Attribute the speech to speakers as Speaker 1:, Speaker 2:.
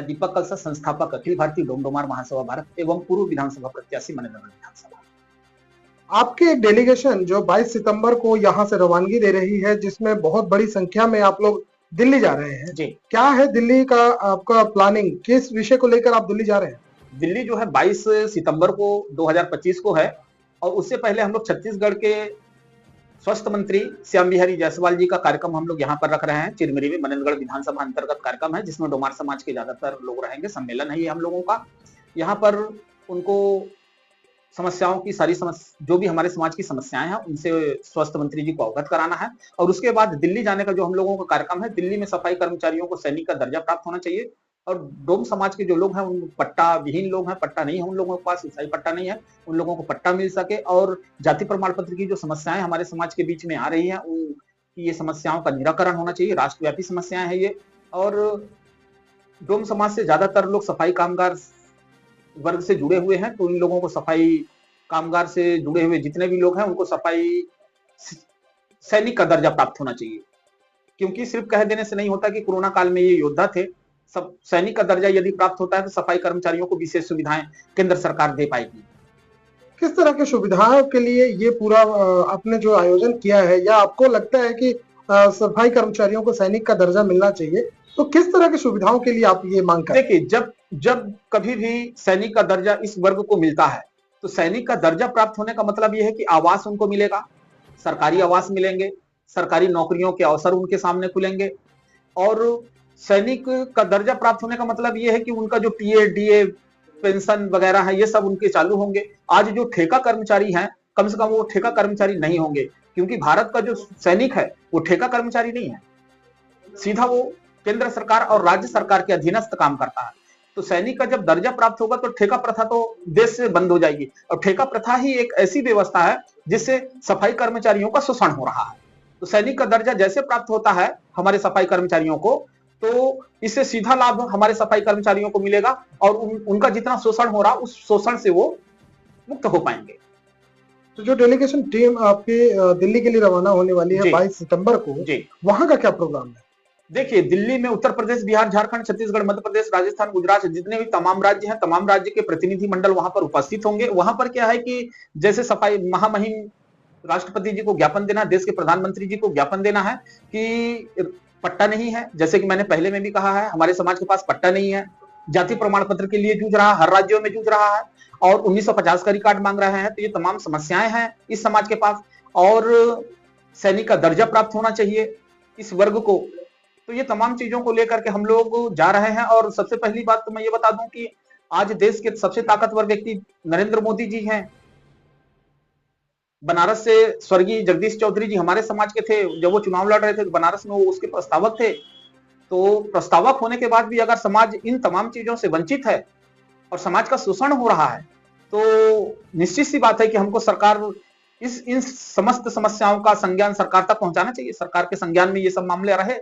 Speaker 1: दीपक कलसा, संस्थापक अखिल भारतीय डोमडोमार महासभा भारत एवं पूर्व विधानसभा प्रत्याशी मनेन्द्रगढ़ विधानसभा।
Speaker 2: आपकी एक डेलीगेशन जो 22 सितंबर को यहाँ से रवानगी दे रही है, जिसमें बहुत बड़ी संख्या में आप लोग दिल्ली जा रहे हैं
Speaker 1: जी।
Speaker 2: क्या है दिल्ली का आपका प्लानिंग, किस विषय को लेकर आप दिल्ली जा रहे हैं?
Speaker 1: दिल्ली जो है 22 सितंबर को 2025 को है और उससे पहले हम लोग छत्तीसगढ़ के स्वास्थ्य मंत्री श्याम बिहारी जायसवाल जी का कार्यक्रम हम लोग यहाँ पर रख रहे हैं। चिरमिरी में मनेन्द्रगढ़ विधानसभा अंतर्गत कार्यक्रम है जिसमें डोमार समाज के ज्यादातर लोग रहेंगे। सम्मेलन है ये हम लोगों का। यहाँ पर उनको समस्याओं की सारी जो भी हमारे समाज की समस्याएं हैं उनसे स्वास्थ्य मंत्री जी को अवगत कराना है। और उसके बाद दिल्ली जाने का जो हम लोगों का कार्यक्रम है, दिल्ली में सफाई कर्मचारियों को सैनिक का दर्जा प्राप्त होना चाहिए और डोम समाज के जो लोग हैं उन पट्टा विहीन लोग हैं, पट्टा नहीं है उन लोगों के पास, स्थायी पट्टा नहीं है, उन लोगों को पट्टा मिल सके। और जाति प्रमाण पत्र की जो समस्याएं हमारे समाज के बीच में आ रही हैं उनकी ये समस्याओं का निराकरण होना चाहिए। राष्ट्रव्यापी समस्याएं हैं ये। और डोम समाज से ज्यादातर लोग सफाई कामगार वर्ग से जुड़े हुए हैं, तो उन लोगों को सफाई कामगार से जुड़े हुए जितने भी लोग हैं उनको सफाई सैनिक का दर्जा प्राप्त होना चाहिए। क्योंकि सिर्फ कह देने से नहीं होता कि कोरोना काल में ये योद्धा थे। सब सैनिक का दर्जा यदि प्राप्त होता है तो सफाई कर्मचारियों को विशेष सुविधाएं केंद्र सरकार दे पाएगी।
Speaker 2: किस तरह की सुविधाओं के लिए ये पूरा आपने जो आयोजन किया है, या आपको लगता है कि सफाई कर्मचारियों को सैनिक का दर्जा मिलना चाहिए, तो किस तरह की सुविधाओं के लिए आप ये मांग करते हैं?
Speaker 1: देखिए, जब कभी भी सैनिक का दर्जा इस वर्ग को मिलता है तो सैनिक का दर्जा प्राप्त होने का मतलब यह है कि आवास उनको मिलेगा, सरकारी आवास मिलेंगे, सरकारी नौकरियों के अवसर उनके सामने खुलेंगे। और सैनिक का दर्जा प्राप्त होने का मतलब यह है कि उनका जो टीए डीए पेंशन वगैरह है ये सब उनके चालू होंगे। आज जो ठेका कर्मचारी हैं कम से कम वो ठेका कर्मचारी नहीं होंगे, क्योंकि भारत का जो सैनिक है वो ठेका कर्मचारी नहीं है, सीधा वो केंद्र सरकार और राज्य सरकार के अधीनस्थ काम करता है। तो सैनिक का जब दर्जा प्राप्त होगा तो ठेका प्रथा तो देश से बंद हो जाएगी। और ठेका प्रथा ही एक ऐसी व्यवस्था है जिससे सफाई कर्मचारियों का शोषण हो रहा है। तो सैनिक का दर्जा जैसे प्राप्त होता है हमारे सफाई कर्मचारियों को, तो इससे सीधा लाभ हमारे सफाई कर्मचारियों को मिलेगा और उनका जितना शोषण हो रहा उस शोषण से वो मुक्त हो पाएंगे।
Speaker 2: तो जो डेलीगेशन टीम आपकी दिल्ली के लिए रवाना होने वाली है 22 सितंबर को, वहां का क्या प्रोग्राम है? देखिए,
Speaker 1: दिल्ली में उत्तर प्रदेश, बिहार, झारखंड, छत्तीसगढ़, मध्य प्रदेश, राजस्थान, गुजरात जितने भी तमाम राज्य हैं, तमाम राज्य के प्रतिनिधि मंडल वहां पर उपस्थित होंगे। वहां पर क्या है कि जैसे सफाई महामहिम राष्ट्रपति जी को ज्ञापन देना, देश के प्रधानमंत्री जी को ज्ञापन देना है कि पट्टा नहीं है। जैसे कि मैंने पहले में भी कहा है, हमारे समाज के पास पट्टा नहीं है, जाति प्रमाण पत्र के लिए जूझ रहा है, हर राज्यों में जूझ रहा है और 1950 का रिकॉर्ड मांग रहे हैं। तो ये तमाम समस्याएं हैं इस समाज के पास। और सैनिक का दर्जा प्राप्त होना चाहिए इस वर्ग को। तो ये तमाम चीजों को लेकर के हम लोग जा रहे हैं। और सबसे पहली बात तो मैं ये बता दूं कि आज देश के सबसे ताकतवर व्यक्ति नरेंद्र मोदी जी हैं। बनारस से स्वर्गीय जगदीश चौधरी जी हमारे समाज के थे, जब वो चुनाव लड़ रहे थे तो बनारस में वो उसके प्रस्तावक थे। तो प्रस्तावक होने के बाद भी अगर समाज इन तमाम चीजों से वंचित है और समाज का शोषण हो रहा है तो निश्चित सी बात है कि हमको सरकार इन समस्त समस्याओं का संज्ञान सरकार तक पहुंचाना चाहिए। सरकार के संज्ञान में ये सब मामले रहे